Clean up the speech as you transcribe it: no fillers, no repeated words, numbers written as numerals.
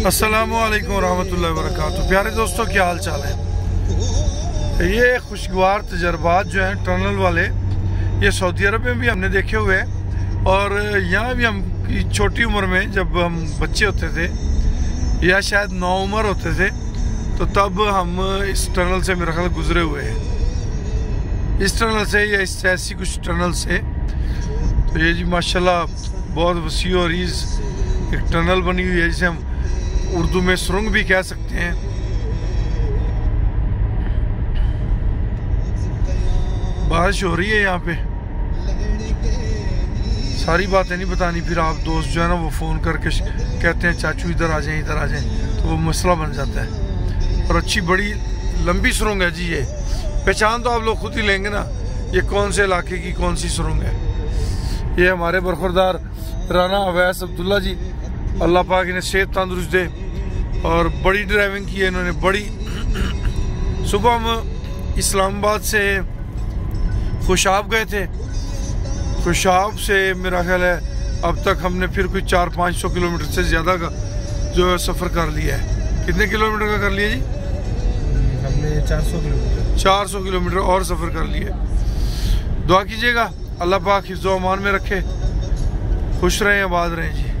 अस्सलामुअलैकुम रहमतुल्लाहि व बरकातुहू। प्यारे दोस्तों, क्या हाल चाल है। ये खुशगवार तजर्बात जो हैं टनल वाले, ये सऊदी अरब में भी हमने देखे हुए हैं और यहाँ भी हम छोटी उम्र में जब हम बच्चे होते थे या शायद 9 उम्र होते थे तो तब हम इस टनल से मेरा ख्याल गुजरे हुए हैं, इस टनल से या इस ऐसी कुछ टनल से। तो ये जी माशाल्लाह बहुत वसी और ईज़ एक टनल बनी हुई है जिसे हम उर्दू में सुरंग भी कह सकते हैं। बारिश हो रही है यहाँ पे, सारी बातें नहीं बतानी, फिर आप दोस्त जो है ना वो फ़ोन करके कहते हैं चाचू इधर आ जाएं इधर आ जाएं, तो वो मसला बन जाता है। और अच्छी बड़ी लंबी सुरंग है जी, ये पहचान तो आप लोग खुद ही लेंगे ना ये कौन से इलाके की कौन सी सुरंग है। ये हमारे बरखुरदार राना अवैस अब्दुल्ला जी, अल्लाह पाक इन्हें सेहत तंदुरुस्त दे, और बड़ी ड्राइविंग की है इन्होंने, बड़ी। सुबह हम इस्लामाबाद से खुशाब गए थे, खुशाब से मेरा ख्याल है अब तक हमने फिर कोई 400-500 किलोमीटर से ज़्यादा का जो है सफ़र कर लिया है। कितने किलोमीटर का कर लिया जी? हमने 400 किलोमीटर और सफ़र कर लिया। दुआ कीजिएगा अल्लाह पाक हिफ्ज़-ओ-अमान में रखे, खुश रहें, आबाद रहें जी।